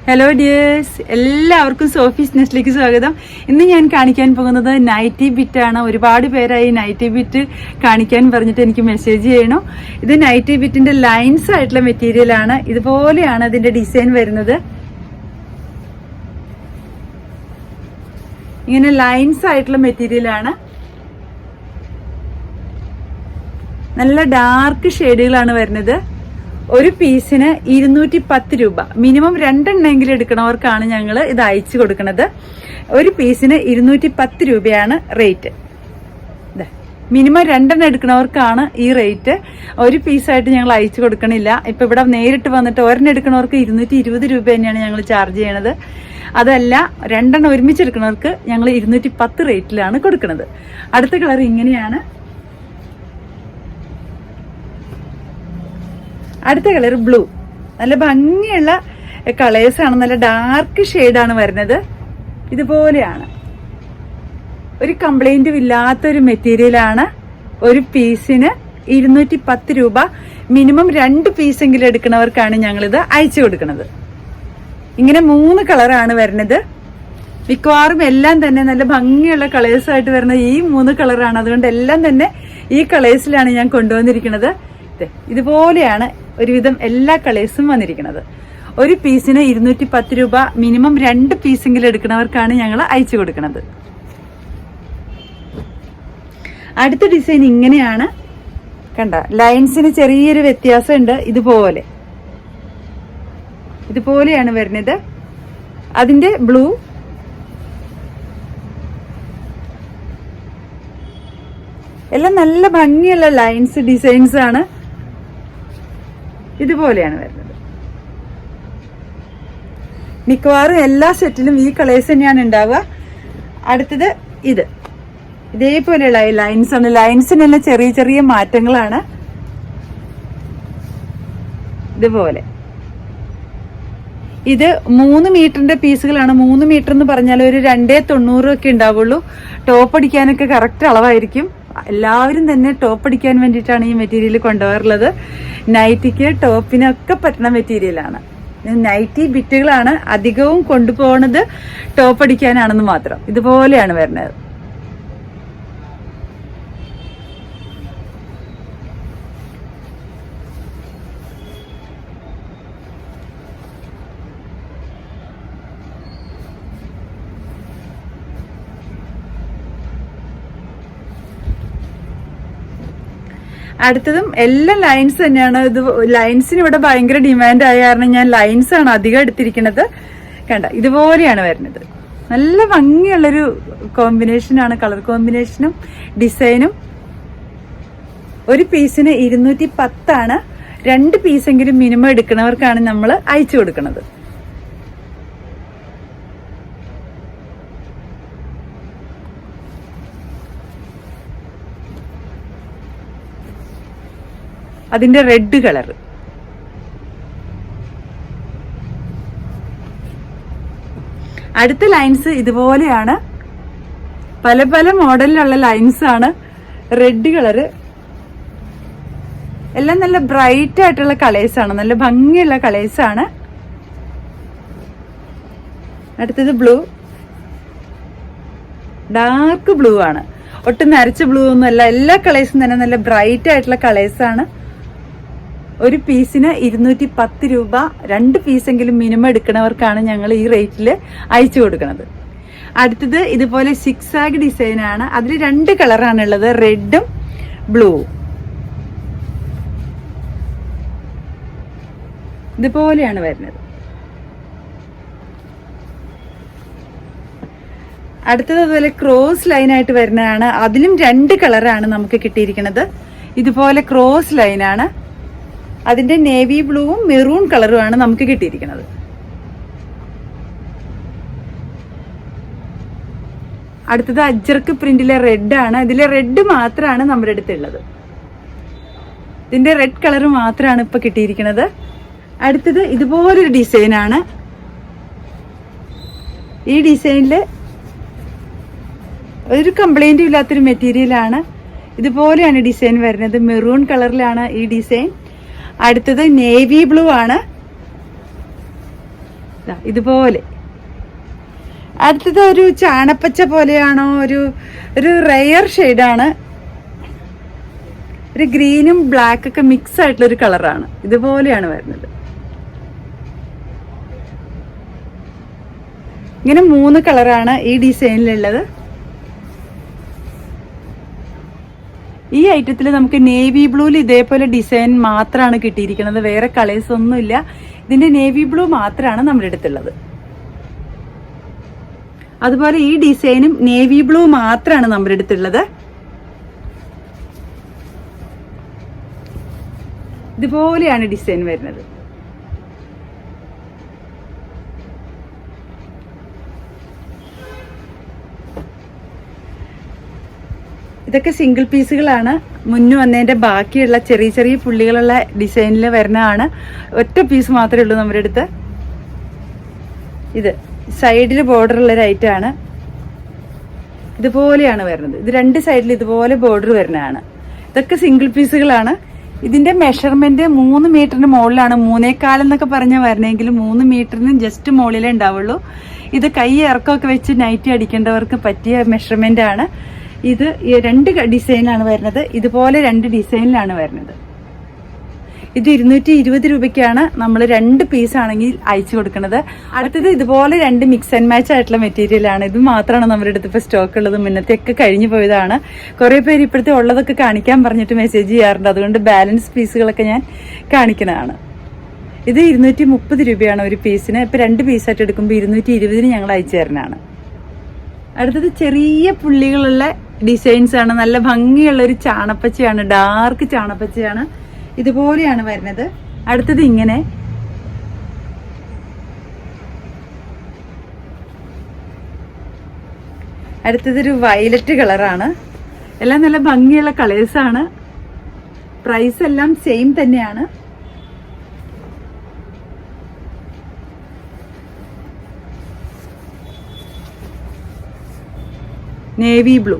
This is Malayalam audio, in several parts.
ഹലോ ഡിയേഴ്സ്, എല്ലാവർക്കും സോഫീസ് നെസ്റ്റിലേക്ക് സ്വാഗതം. ഇന്ന് ഞാൻ കാണിക്കാൻ പോകുന്നത് നൈറ്റി ബിറ്റാണ്. ഒരുപാട് പേരായി നൈറ്റി ബിറ്റ് കാണിക്കാൻ പറഞ്ഞിട്ട് എനിക്ക് മെസ്സേജ് ചെയ്യണം. ഇത് നൈറ്റി ബിറ്റിന്റെ ലൈൻസ് ആയിട്ടുള്ള മെറ്റീരിയൽ ആണ്. ഇതുപോലെയാണ് ഇതിന്റെ ഡിസൈൻ വരുന്നത്. ഇങ്ങനെ ലൈൻസ് ആയിട്ടുള്ള മെറ്റീരിയൽ ആണ്. നല്ല ഡാർക്ക് ഷെയ്ഡുകളാണ് വരുന്നത്. ഒരു പീസിന് 210 രൂപ. മിനിമം 2 എണ്ണമെങ്കിലും എടുക്കണവർക്കാണ് ഞങ്ങൾ ഇത് അയച്ചു കൊടുക്കുന്നത്. ഒരു പീസിന് 210 രൂപയാണ് റേറ്റ്. മിനിമം 2 എണ്ണം എടുക്കണവർക്കാണ് ഈ റേറ്റ്. ഒരു പീസായിട്ട് ഞങ്ങൾ അയച്ചു കൊടുക്കണില്ല. ഇപ്പൊ ഇവിടെ നേരിട്ട് വന്നിട്ട് ഒരെണ്ണം എടുക്കണവർക്ക് 220 രൂപ തന്നെയാണ് ഞങ്ങൾ ചാർജ് ചെയ്യണത്. അതല്ല 2 എണ്ണം ഒരുമിച്ചെടുക്കണവർക്ക് ഞങ്ങൾ 210 റേറ്റിലാണ് കൊടുക്കുന്നത്. അടുത്ത കളർ ഇങ്ങനെയാണ്. അടുത്ത കളർ ബ്ലൂ. നല്ല ഭംഗിയുള്ള കളേഴ്സാണ്. നല്ല ഡാർക്ക് ഷെയ്ഡാണ് വരുന്നത്. ഇതുപോലെയാണ്. ഒരു കംപ്ലൈന്റും ഇല്ലാത്തൊരു മെറ്റീരിയലാണ്. ഒരു പീസിന് 210 രൂപ. മിനിമം 2 പീസെങ്കിലും എടുക്കുന്നവർക്കാണ് ഞങ്ങളിത് അയച്ചു കൊടുക്കുന്നത്. ഇങ്ങനെ 3 കളറാണ് വരുന്നത്. മിക്കവാറും എല്ലാം തന്നെ നല്ല ഭംഗിയുള്ള കളേഴ്സായിട്ട് വരുന്ന ഈ 3 കളറാണ്. അതുകൊണ്ട് എല്ലാം തന്നെ ഈ കളേഴ്സിലാണ് ഞാൻ കൊണ്ടുവന്നിരിക്കുന്നത്. ഇതുപോലെയാണ് ഒരുവിധം എല്ലാ കളേഴ്സും വന്നിരിക്കുന്നത്. ഒരു പീസിന് 210 രൂപ. മിനിമം 2 പീസെങ്കിലും എടുക്കുന്നവർക്കാണ് ഞങ്ങൾ അയച്ചു കൊടുക്കുന്നത്. അടുത്ത ഡിസൈൻ ഇങ്ങനെയാണ്. കണ്ട, ലൈൻസിന് ചെറിയൊരു വ്യത്യാസമുണ്ട്. ഇതുപോലെയാണ് വരുന്നത്. അതിന്റെ ബ്ലൂ, എല്ലാം നല്ല ഭംഗിയുള്ള ലൈൻസ് ഡിസൈൻസ് ആണ്. ഇതുപോലെയാണ് വരുന്നത്. മിക്കവാറും എല്ലാ സെറ്റിലും ഈ കളേഴ്സ് തന്നെയാണ് ഉണ്ടാവുക. അടുത്തത് ഇതേപോലെയുള്ള ലൈൻസ് ആണ്. ലൈൻസിനെല്ലാം ചെറിയ ചെറിയ മാറ്റങ്ങളാണ്. ഇതുപോലെ ഇത് 3 മീറ്ററിന്റെ പീസുകളാണ്. 3 മീറ്റർ എന്ന് പറഞ്ഞാൽ ഒരു 290 ഒക്കെ ഉണ്ടാവുള്ളൂ. ടോപ്പ് അടിക്കാനൊക്കെ കറക്റ്റ് അളവായിരിക്കും. എല്ലാവരും തന്നെ ടോപ്പ് അടിക്കാൻ വേണ്ടിയിട്ടാണ് ഈ മെറ്റീരിയൽ കൊണ്ടുപോകാറുള്ളത്. നൈറ്റിക്ക് ടോപ്പിനൊക്കെ പറ്റുന്ന മെറ്റീരിയലാണ്. നൈറ്റി ബിറ്റുകളാണ് അധികവും കൊണ്ടുപോകുന്നത് ടോപ്പ് അടിക്കാനാണെന്ന് മാത്രം. ഇതുപോലെയാണ് വരുന്നത്. അടുത്തതും എല്ലാം ലൈൻസ് തന്നെയാണ്. ഇത് ലൈൻസിന് ഇവിടെ ഭയങ്കര ഡിമാൻഡ് ആയ കാരണം ഞാൻ ലൈൻസ് ആണ് അധികം എടുത്തിരിക്കുന്നത്. കണ്ട, ഇതുപോലെയാണ് വരുന്നത്. നല്ല ഭംഗിയുള്ളൊരു കോമ്പിനേഷനാണ്. കളർ കോമ്പിനേഷനും ഡിസൈനും. ഒരു പീസിന് 210 ആണ്. 2 പീസെങ്കിലും മിനിമം എടുക്കുന്നവർക്കാണ് നമ്മൾ അയച്ചു കൊടുക്കുന്നത്. അതിന്റെ റെഡ് കളർ. അടുത്ത ലൈൻസ് ഇതുപോലെയാണ്. പല പല മോഡലിലുള്ള ലൈൻസ് ആണ്. റെഡ് കളറ് എല്ലാം നല്ല ബ്രൈറ്റ് ആയിട്ടുള്ള കളേഴ്സാണ്. നല്ല ഭംഗിയുള്ള കളേഴ്സാണ്. അടുത്തത് ബ്ലൂ. ഡാർക്ക് ബ്ലൂ ആണ്. ഒട്ടും നരച്ച ബ്ലൂ ഒന്നുമല്ല. എല്ലാ കളേഴ്സും തന്നെ നല്ല ബ്രൈറ്റ് ആയിട്ടുള്ള കളേഴ്സാണ്. ഒരു പീസിന് 210 രൂപ. 2 പീസെങ്കിലും മിനിമം എടുക്കുന്നവർക്കാണ് ഞങ്ങൾ ഈ റേറ്റിൽ അയച്ചു കൊടുക്കുന്നത്. അടുത്തത് ഇതുപോലെ സിക്സാഗ് ഡിസൈൻ ആണ്. അതിൽ 2 കളറാണുള്ളത്, റെഡും ബ്ലൂവും. ഇതുപോലെയാണ് വരുന്നത്. അടുത്തത് അതുപോലെ ക്രോസ് ലൈൻ ആയിട്ട് വരുന്നതാണ്. അതിലും 2 കളറാണ് നമുക്ക് കിട്ടിയിരിക്കുന്നത്. ഇതുപോലെ ക്രോസ് ലൈനാണ്. അതിന്റെ നേവി ബ്ലൂവും മെറൂൺ കളറുമാണ് നമുക്ക് കിട്ടിയിരിക്കുന്നത്. അടുത്തത് അജ്രക്ക് പ്രിന്റിലെ റെഡ് ആണ്. ഇതിലെ റെഡ് മാത്രമാണ് നമ്മുടെ അടുത്തുള്ളത്. ഇതിന്റെ റെഡ് കളർ മാത്രമാണ് ഇപ്പൊ കിട്ടിയിരിക്കുന്നത്. അടുത്തത് ഇതുപോലൊരു ഡിസൈനാണ്. ഈ ഡിസൈനില് ഒരു കംപ്ലൈന്റും ഇല്ലാത്തൊരു മെറ്റീരിയലാണ്. ഇതുപോലെയാണ് ഡിസൈൻ വരുന്നത്. മെറൂൺ കളറിലാണ് ഈ ഡിസൈൻ. അടുത്തത് നേവി ബ്ലൂ ആണ്. ഇതുപോലെ. അടുത്തത് ഒരു ചാണപ്പച്ച പോലെയാണോ, ഒരു റെയർ ഷെയ്ഡാണ്. ഒരു ഗ്രീനും ബ്ലാക്ക് ഒക്കെ മിക്സ് ആയിട്ടുള്ള ഒരു കളറാണ്. ഇതുപോലെയാണ് വരുന്നത്. ഇങ്ങനെ 3 കളറാണ് ഈ ഡിസൈനിലുള്ളത്. ഈ ഐറ്റത്തിൽ നമുക്ക് നേവി ബ്ലൂവിൽ ഇതേപോലെ ഡിസൈൻ മാത്രമാണ് കിട്ടിയിരിക്കുന്നത്. വേറെ കളേഴ്സ് ഒന്നുമില്ല. ഇതിന്റെ നേവി ബ്ലൂ മാത്രമാണ് നമ്മുടെ അടുത്തുള്ളത്. അതുപോലെ ഈ ഡിസൈനും നേവി ബ്ലൂ മാത്രമാണ് നമ്മുടെ അടുത്തുള്ളത്. ഇതുപോലെയാണ് ഡിസൈൻ വരുന്നത്. ഇതൊക്കെ സിംഗിൾ പീസുകളാണ്. മുന്നു വന്നതിന്റെ ബാക്കിയുള്ള ചെറിയ ചെറിയ പുള്ളികളുള്ള ഡിസൈനിൽ വരുന്നതാണ്. ഒറ്റ പീസ് മാത്രമേ ഉള്ളൂ നമ്മുടെ അടുത്ത്. ഇത് സൈഡിൽ ബോർഡർ ഉള്ള ഒരു ഐറ്റമാണ്. ഇതുപോലെയാണ് വരുന്നത്. ഇത് 2 സൈഡിൽ ഇതുപോലെ ബോർഡർ വരുന്നതാണ്. ഇതൊക്കെ സിംഗിൾ പീസുകളാണ്. ഇതിന്റെ മെഷർമെന്റ് 3 മീറ്ററിന് മുകളിലാണ്. 3.25 എന്നൊക്കെ പറഞ്ഞാൽ വരണമെങ്കിൽ 3 മീറ്ററിന് ജസ്റ്റ് മുകളിലേ ഉണ്ടാവുള്ളൂ. ഇത് കൈ ഇറക്കമൊക്കെ വെച്ച് നൈറ്റി അടിക്കേണ്ടവർക്ക് പറ്റിയ മെഷർമെന്റ് ആണ്. ഇത് 2 ഡിസൈനിലാണ് വരുന്നത്. ഇതുപോലെ 2 ഡിസൈനിലാണ് വരുന്നത്. ഇത് 220 രൂപയ്ക്കാണ് നമ്മൾ 2 പീസ് ആണെങ്കിൽ അയച്ചു കൊടുക്കുന്നത്. അടുത്തത് ഇതുപോലെ 2 മിക്സ് ആൻഡ് മാച്ച് ആയിട്ടുള്ള മെറ്റീരിയൽ ആണ്. ഇത് മാത്രമാണ് നമ്മുടെ അടുത്ത് ഇപ്പോൾ സ്റ്റോക്ക് ഉള്ളത്. മുന്നത്തെയൊക്കെ കഴിഞ്ഞു പോയതാണ്. കുറെ പേര് ഇപ്പോഴത്തെ ഉള്ളതൊക്കെ കാണിക്കാൻ പറഞ്ഞിട്ട് മെസ്സേജ് ചെയ്യാറുണ്ട്. അതുകൊണ്ട് ബാലൻസ് പീസുകളൊക്കെ ഞാൻ കാണിക്കുന്നതാണ്. ഇത് 230 രൂപയാണ് ഒരു പീസിന്. ഇപ്പൊ 2 പീസായിട്ട് എടുക്കുമ്പോൾ 220 ഞങ്ങൾ അയച്ചു തരുന്നതാണ്. അടുത്തത് ചെറിയ പുള്ളികളുള്ള ഡിസൈൻസ് ആണ്. നല്ല ഭംഗിയുള്ള ഒരു ചാണപ്പച്ചയാണ്, ഡാർക്ക് ചാണപ്പച്ചയാണ്. ഇതുപോലെയാണ് വരുന്നത്. അടുത്തത് ഇങ്ങനെ. അടുത്തതൊരു വയലറ്റ് കളറാണ്. എല്ലാം നല്ല ഭംഗിയുള്ള കളേഴ്സാണ്. പ്രൈസ് എല്ലാം സെയിം തന്നെയാണ്. Navy blue.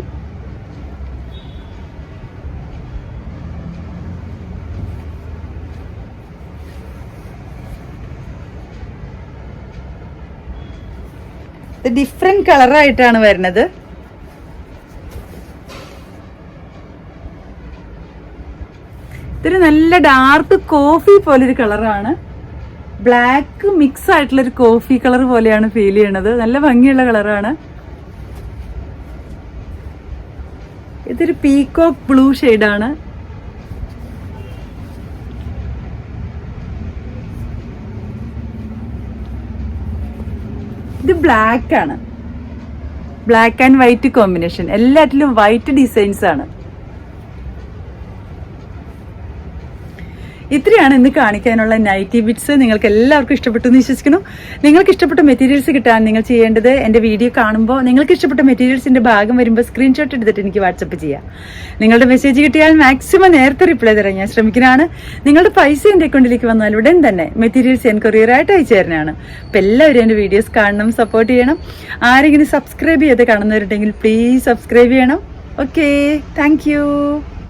ഇത് ഡിഫറെന്റ് കളറായിട്ടാണ് വരുന്നത്. ഇതൊരു നല്ല ഡാർക്ക് കോഫി പോലൊരു കളറാണ്. ബ്ലാക്ക് മിക്സ് ആയിട്ടുള്ളൊരു കോഫി കളർ പോലെയാണ് ഫീൽ ചെയ്യണത്. നല്ല ഭംഗിയുള്ള കളറാണ്. ഇതൊരു പീകോക്ക് ബ്ലൂ ഷെയ്ഡാണ്. ഇത് ബ്ലാക്ക് ആണ്. Black and white combination. എല്ലാറ്റിലും വൈറ്റ് ഡിസൈൻസ് ആണ്. ഇത്രയാണ് ഇന്ന് കാണിക്കാനുള്ള നൈറ്റി ബിറ്റ്സ്. നിങ്ങൾക്ക് എല്ലാവർക്കും ഇഷ്ടപ്പെട്ടു എന്ന് വിശ്വസിക്കുന്നു. നിങ്ങൾക്ക് ഇഷ്ടപ്പെട്ട മെറ്റീരിയൽസ് കിട്ടാൻ നിങ്ങൾ ചെയ്യേണ്ടത്, എൻ്റെ വീഡിയോ കാണുമ്പോൾ നിങ്ങൾക്ക് ഇഷ്ടപ്പെട്ട മെറ്റീരിയൽസിന്റെ ഭാഗം വരുമ്പോൾ സ്ക്രീൻഷോട്ട് എടുത്തിട്ട് എനിക്ക് വാട്സപ്പ് ചെയ്യാം. നിങ്ങളുടെ മെസ്സേജ് കിട്ടിയാൽ മാക്സിമം നേരത്തെ റിപ്ലൈ തരാൻ ഞാൻ ശ്രമിക്കുന്നതാണ്. നിങ്ങളുടെ പൈസ എൻ്റെ അക്കൗണ്ടിലേക്ക് വന്നാൽ ഉടൻ തന്നെ മെറ്റീരിയൽസ് ഞാൻ കൊറിയറായിട്ട് അയച്ചു തരുന്നതാണ്. അപ്പം എല്ലാവരും എൻ്റെ വീഡിയോസ് കാണണം, സപ്പോർട്ട് ചെയ്യണം. ആരെങ്കിലും സബ്സ്ക്രൈബ് ചെയ്ത് കാണുന്നവരുണ്ടെങ്കിൽ പ്ലീസ് സബ്സ്ക്രൈബ് ചെയ്യണം. Okay, thank you.